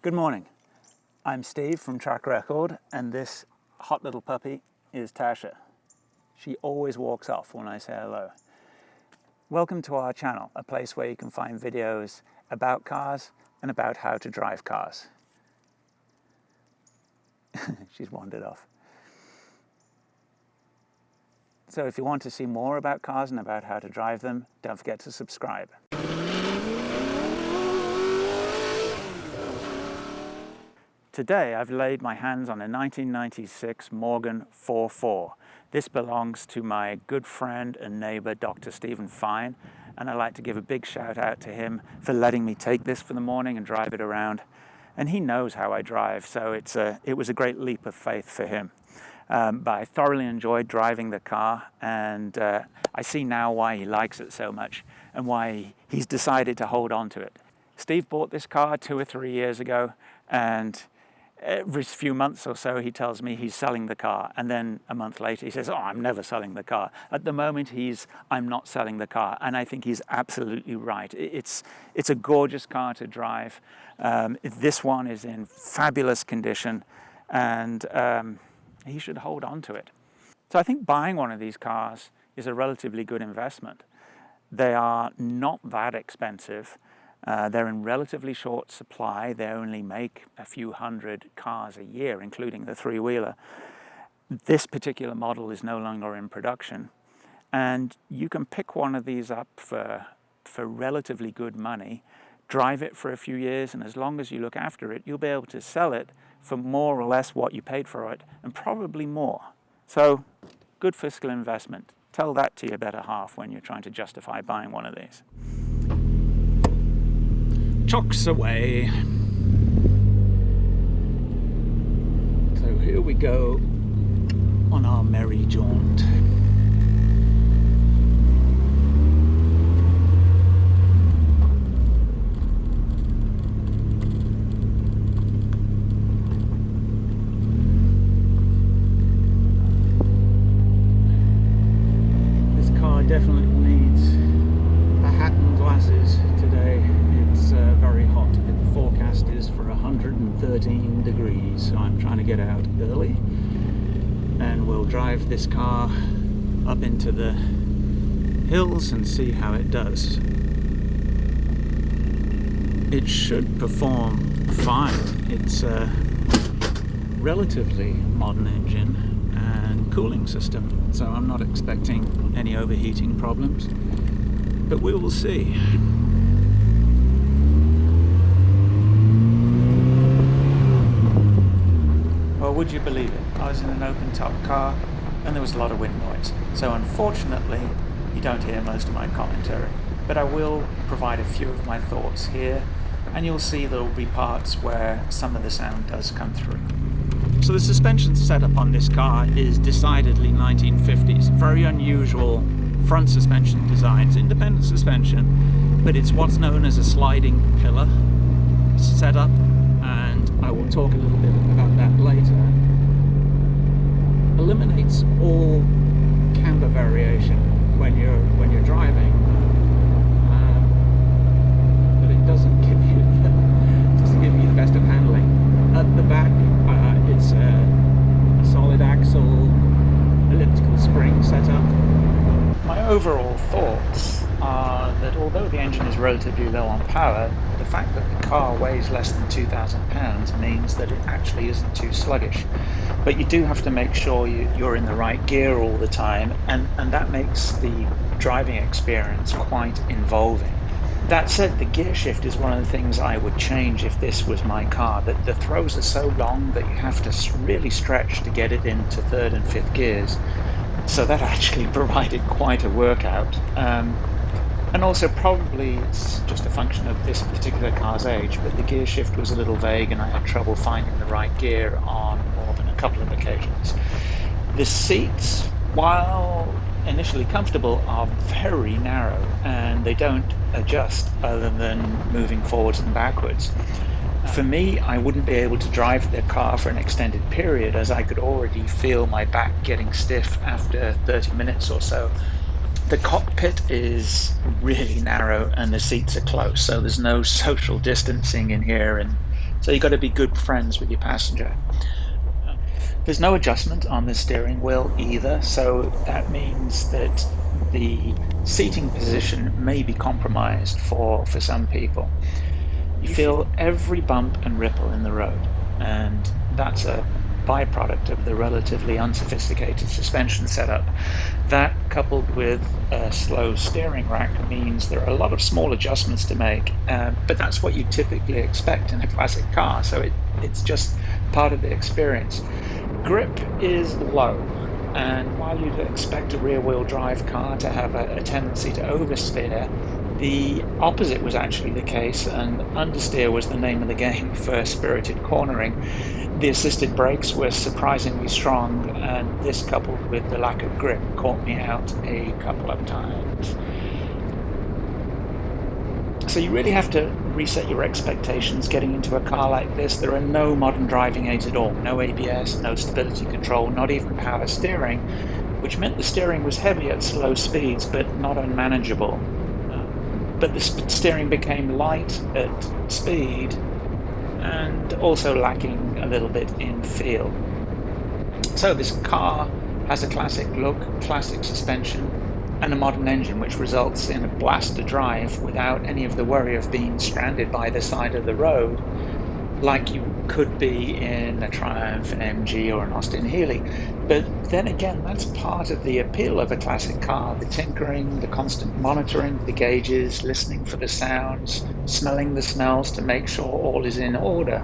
Good morning. I'm Steve from Track Record, and this hot little puppy is Tasha. She always walks off when I say hello. Welcome to our channel, a place where you can find videos about cars and about how to drive cars. She's wandered off. So if you want to see more about cars and about how to drive them, don't forget to subscribe. Today I've laid my hands on a 1996 Morgan 4.4. This belongs to my good friend and neighbor, Dr. Stephen Fine, and I'd like to give a big shout out to him for letting me take this for the morning and drive it around. And he knows how I drive, so it was a great leap of faith for him. But I thoroughly enjoyed driving the car, and I see now why he likes it so much and why he's decided to hold on to it. Steve bought this car 2 or 3 years ago, and every few months or so he tells me he's selling the car, and then a month later he says, oh, I'm never selling the car. At the moment I'm not selling the car, and I think he's absolutely right. It's a gorgeous car to drive. This one is in fabulous condition, and he should hold on to it. So I think buying one of these cars is a relatively good investment. They are not that expensive. They're in relatively short supply. They only make a few hundred cars a year, including the three-wheeler. This particular model is no longer in production. And you can pick one of these up for relatively good money, drive it for a few years, and as long as you look after it, you'll be able to sell it for more or less what you paid for it, and probably more. So, good fiscal investment. Tell that to your better half when you're trying to justify buying one of these. Chocks away. So here we go on our merry jaunt. This car definitely needs a hat and glasses today. It's very hot. The forecast is for 113 degrees, so I'm trying to get out early, and we'll drive this car up into the hills and see how it does. It should perform fine. It's a relatively modern engine and cooling system, so I'm not expecting any overheating problems, but we will see. Well, would you believe it? I was in an open-top car and there was a lot of wind noise. So unfortunately, you don't hear most of my commentary. But I will provide a few of my thoughts here, and you'll see there will be parts where some of the sound does come through. So the suspension setup on this car is decidedly 1950s. Very unusual front suspension designs, independent suspension, but it's what's known as a sliding pillar setup, and I will talk a little bit about that later. Eliminates all camber variation when you're driving, but it doesn't give you the best of handling. At the back, it's a solid axle, elliptical spring setup. My overall thoughts are that although the engine is relatively low on power, the fact that the car weighs less than 2,000 pounds means that it actually isn't too sluggish. But you do have to make sure you're in the right gear all the time, and that makes the driving experience quite involving. That said, the gear shift is one of the things I would change if this was my car. That the throws are so long that you have to really stretch to get it into third and fifth gears. So that actually provided quite a workout. And also probably it's just a function of this particular car's age, but the gear shift was a little vague and I had trouble finding the right gear on more than a couple of occasions. The seats, while initially comfortable, are very narrow and they don't adjust other than moving forwards and backwards. For me, I wouldn't be able to drive the car for an extended period, as I could already feel my back getting stiff after 30 minutes or so. The cockpit is really narrow and the seats are close, so there's no social distancing in here, and So you've got to be good friends with your passenger. There's no adjustment on the steering wheel either, so that means that the seating position may be compromised for some people. You feel every bump and ripple in the road, and that's a byproduct of the relatively unsophisticated suspension setup. That, coupled with a slow steering rack, means there are a lot of small adjustments to make, but that's what you typically expect in a classic car, so it's just part of the experience. Grip is low, and while you'd expect a rear-wheel drive car to have a tendency to oversteer, the opposite was actually the case, and understeer was the name of the game for spirited cornering. The assisted brakes were surprisingly strong, and this, coupled with the lack of grip, caught me out a couple of times. So you really have to reset your expectations getting into a car like this. There are no modern driving aids at all, no ABS, no stability control, not even power steering, which meant the steering was heavy at slow speeds, but not unmanageable. But the steering became light at speed and also lacking a little bit in feel. So this car has a classic look, classic suspension, and a modern engine, which results in a blast to drive without any of the worry of being stranded by the side of the road like you could be in a Triumph, an MG, or an Austin Healey. But then again, that's part of the appeal of a classic car: the tinkering, the constant monitoring of the gauges, listening for the sounds, smelling the smells to make sure all is in order,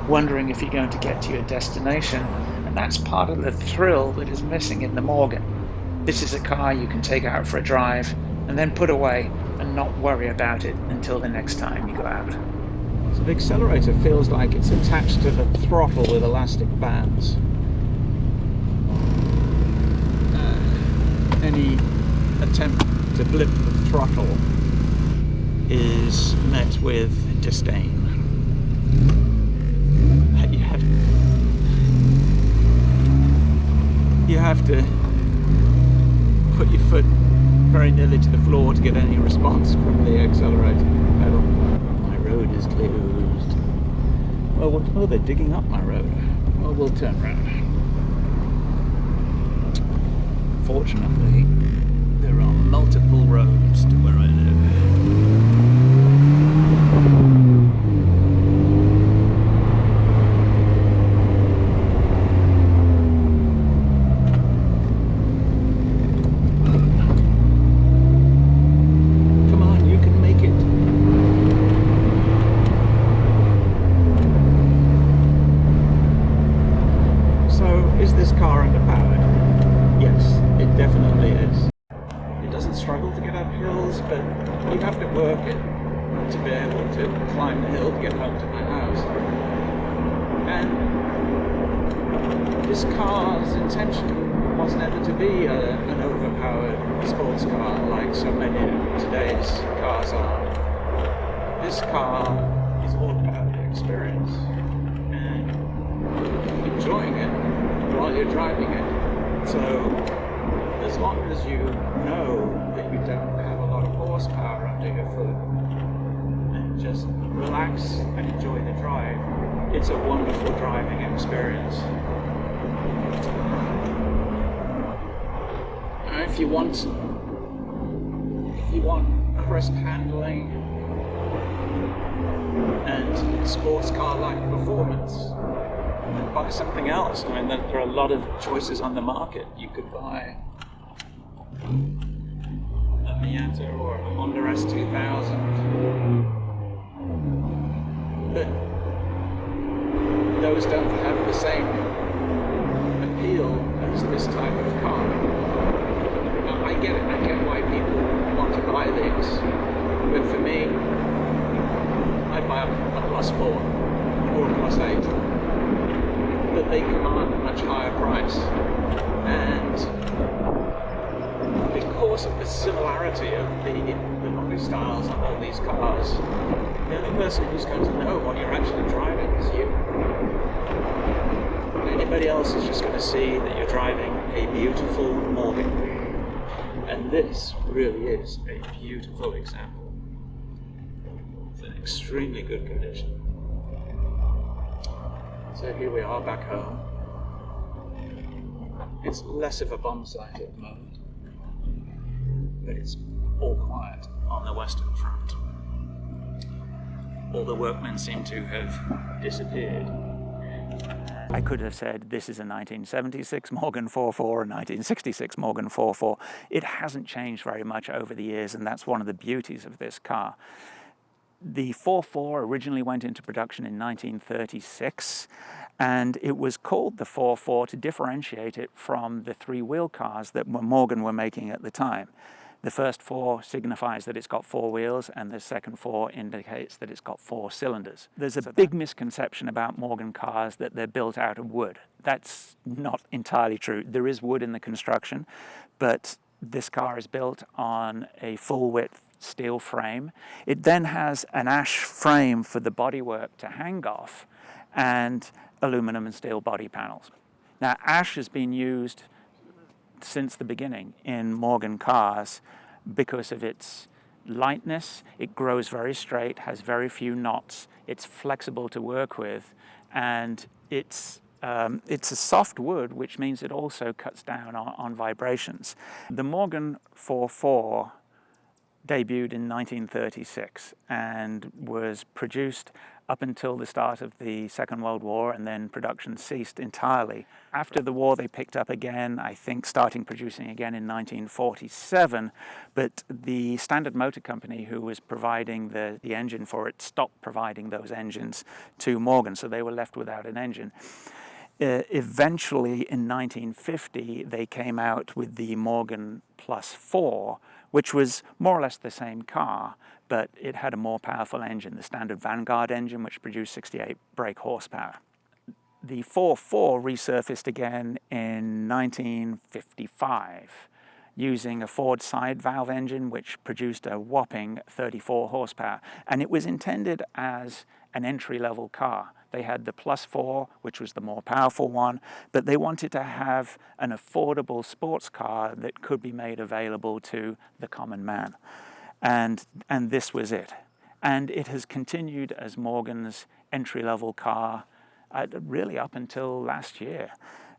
wondering if you're going to get to your destination. And that's part of the thrill that is missing in the Morgan. This is a car you can take out for a drive and then put away and not worry about it until the next time you go out. So the accelerator feels like it's attached to the throttle with elastic bands. Any attempt to blip the throttle is met with disdain. You have to put your foot very nearly to the floor to get any response from the accelerator pedal. My road is closed. Well, oh, they're digging up my road. Well, we'll turn around. Fortunately, there are multiple roads to where I live. Climb the hill to get home to my house. And this car's intention was never to be an overpowered sports car like so many of today's cars are. This car is all about the experience and enjoying it while you're driving it. So as long as you know that you don't have a lot of horsepower under your foot, just relax and enjoy the drive. It's a wonderful driving experience. If you want crisp handling and sports car-like performance, then buy something else. I mean, there are a lot of choices on the market. You could buy a Miata or a Honda S2000. But those don't have the same appeal as this type of car. I get it, I get why people want to buy these, but for me, I'd buy a Plus 4 or a Plus 8, but they command a much higher price. And because of the similarity of the body styles on all these cars, the only person who's going to know what you're actually driving is you. Anybody else is just going to see that you're driving a beautiful Morgan. And this really is a beautiful example. It's in extremely good condition. So here we are back home. It's less of a bomb site at the moment, but it's all quiet on the Western Front. All the workmen seem to have disappeared. I could have said this is a 1976 Morgan 4.4, a 1966 Morgan 4.4. It hasn't changed very much over the years, and that's one of the beauties of this car. The 4.4 originally went into production in 1936, and it was called the 4.4 to differentiate it from the three-wheel cars that Morgan were making at the time. The first 4 signifies that it's got 4 wheels, and the second 4 indicates that it's got 4 cylinders. There's a big misconception about Morgan cars that they're built out of wood. That's not entirely true. There is wood in the construction, but this car is built on a full-width steel frame. It then has an ash frame for the bodywork to hang off, and aluminum and steel body panels. Now, ash has been used since the beginning in Morgan cars because of its lightness. It grows very straight, has very few knots, it's flexible to work with, and it's a soft wood, which means it also cuts down on vibrations. The Morgan 4.4 debuted in 1936 and was produced up until the start of the Second World War, and then production ceased entirely. After the war, they picked up again, I think starting producing again in 1947, but the Standard Motor Company, who was providing the engine for it, stopped providing those engines to Morgan, so they were left without an engine. Eventually, in 1950, they came out with the Morgan Plus 4, which was more or less the same car, but it had a more powerful engine, the standard Vanguard engine, which produced 68 brake horsepower. The 4.4 resurfaced again in 1955 using a Ford side valve engine, which produced a whopping 34 horsepower. And it was intended as an entry-level car. They had the Plus 4, which was the more powerful one, but they wanted to have an affordable sports car that could be made available to the common man. And this was it. And it has continued as Morgan's entry-level car really up until last year.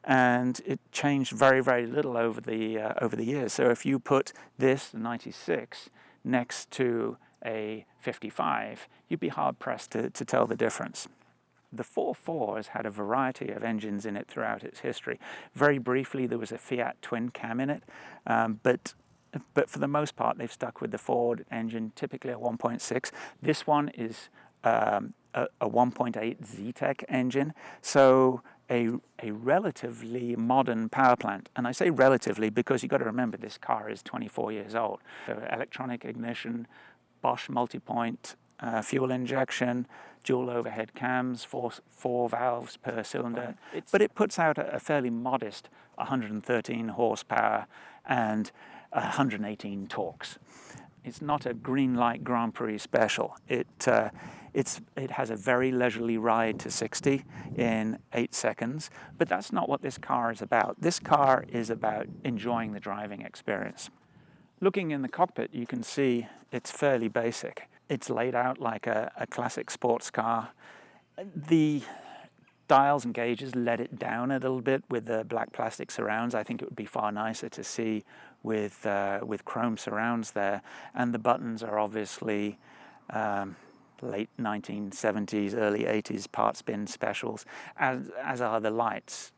And it changed very, very little over the years. So if you put this 96 next to a 55, you'd be hard-pressed to tell the difference. The 4.4 has had a variety of engines in it throughout its history. Very briefly, there was a Fiat twin cam in it, but for the most part, they've stuck with the Ford engine, typically a 1.6. This one is a 1.8 Zetec engine, so a relatively modern power plant. And I say relatively because you've got to remember this car is 24 years old. So electronic ignition, Bosch multi-point, fuel injection, dual overhead cams, four valves per cylinder. But it puts out a fairly modest 113 horsepower and 118 torques. It's not a green light Grand Prix special. It has a very leisurely ride to 60 in 8 seconds, but that's not what this car is about. This car is about enjoying the driving experience. Looking in the cockpit, you can see it's fairly basic. It's laid out like a classic sports car. The dials and gauges let it down a little bit with the black plastic surrounds. I think it would be far nicer to see with chrome surrounds there. And the buttons are obviously late 1970s, early 80s parts bin specials, as are the lights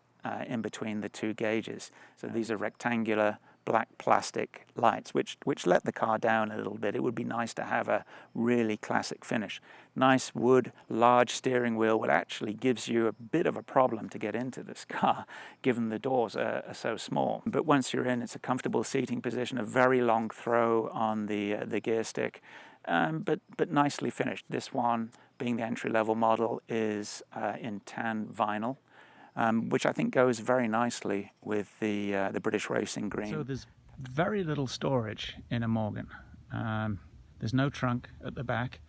in between the two gauges. So these are rectangular black plastic lights, which let the car down a little bit. It would be nice to have a really classic finish. Nice wood, large steering wheel, which actually gives you a bit of a problem to get into this car, given the doors are so small. But once you're in, it's a comfortable seating position, a very long throw on the gear stick, but nicely finished. This one, being the entry-level model, is in tan vinyl. Which I think goes very nicely with the British Racing Green. So there's very little storage in a Morgan. There's no trunk at the back.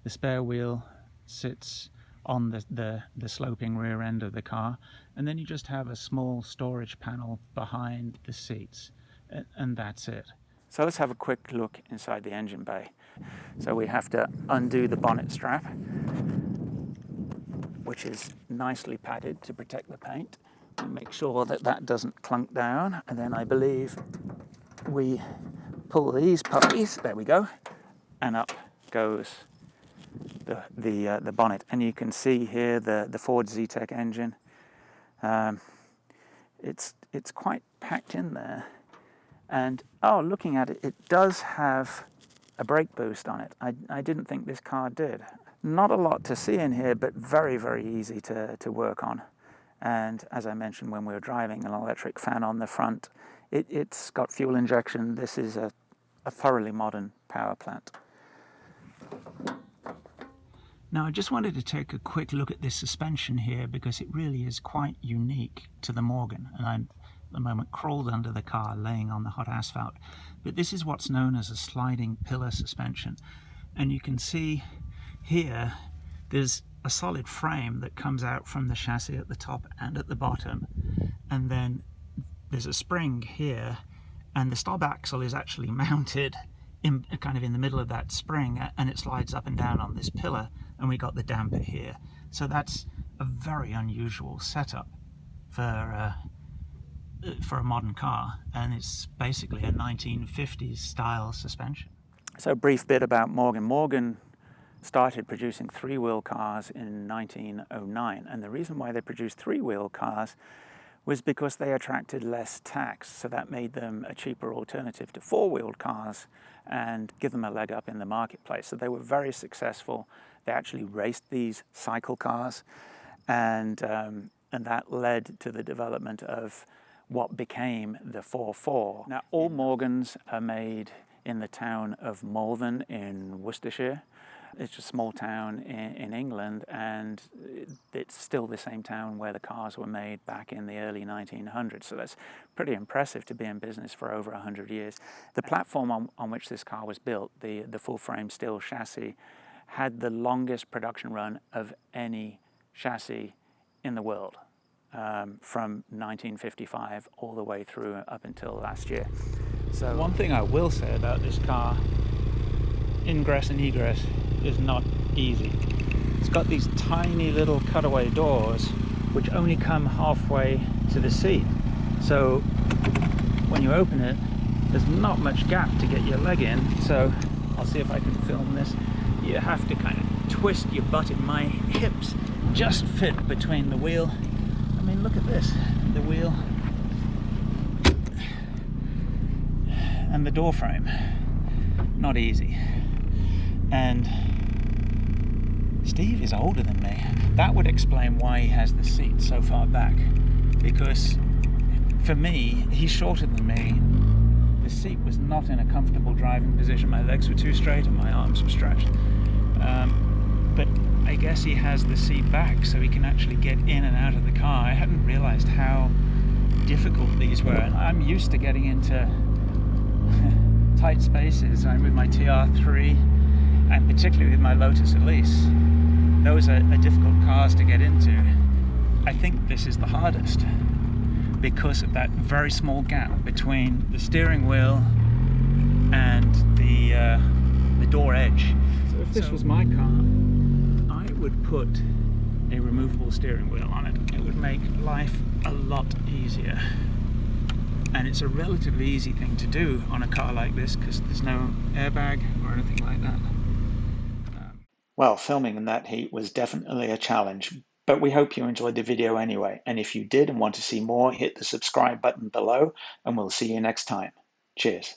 The spare wheel sits on the sloping rear end of the car, and then you just have a small storage panel behind the seats, and that's it. So let's have a quick look inside the engine bay. So we have to undo the bonnet strap, which is nicely padded to protect the paint. We make sure that that doesn't clunk down, and then I believe we pull these puppies, there we go, and up goes the bonnet. And you can see here the Ford Zetec engine. It's quite packed in there. And oh, looking at it, it does have a brake boost on it. I didn't think this car did. Not a lot to see in here, but very, very easy to work on. And as I mentioned when we were driving, an electric fan on the front. It's got fuel injection. This is a thoroughly modern power plant. Now I just wanted to take a quick look at this suspension here because it really is quite unique to the Morgan, and I'm at the moment crawled under the car laying on the hot asphalt. But this is what's known as a sliding pillar suspension, and you can see here there's a solid frame that comes out from the chassis at the top and at the bottom, and then there's a spring here, and the stop axle is actually mounted in kind of in the middle of that spring, and it slides up and down on this pillar, and we got the damper here. So that's a very unusual setup for a modern car, and it's basically a 1950s style suspension. So a brief bit about Morgan. Morgan started producing three-wheel cars in 1909, and the reason why they produced three-wheel cars was because they attracted less tax, so that made them a cheaper alternative to four-wheeled cars and give them a leg up in the marketplace. So they were very successful. They actually raced these cycle cars, and that led to the development of what became the 4.4. Now, all Morgans are made in the town of Malvern in Worcestershire. It's a small town in England, and it's still the same town where the cars were made back in the early 1900s. So that's pretty impressive to be in business for over 100 years. The platform on which this car was built, the full-frame steel chassis, had the longest production run of any chassis in the world, from 1955 all the way through up until last year. So one thing I will say about this car, ingress and egress is not easy. It's got these tiny little cutaway doors which only come halfway to the seat. So when you open it, there's not much gap to get your leg in. So I'll see if I can film this. You have to kind of twist your butt in. My hips just fit between the wheel. I mean, look at this, the wheel and the door frame. Not easy. And Steve is older than me. That would explain why he has the seat so far back, because for me, he's shorter than me. The seat was not in a comfortable driving position. My legs were too straight and my arms were stretched. But I guess he has the seat back so he can actually get in and out of the car. I hadn't realized how difficult these were. And I'm used to getting into tight spaces. I'm with my TR3 and particularly with my Lotus Elise. Those are difficult cars to get into. I think this is the hardest because of that very small gap between the steering wheel and the door edge. So if this was my car, I would put a removable steering wheel on it. It would make life a lot easier. And it's a relatively easy thing to do on a car like this because there's no airbag or anything like that. Well, filming in that heat was definitely a challenge, but we hope you enjoyed the video anyway. And if you did and want to see more, hit the subscribe button below, and we'll see you next time. Cheers.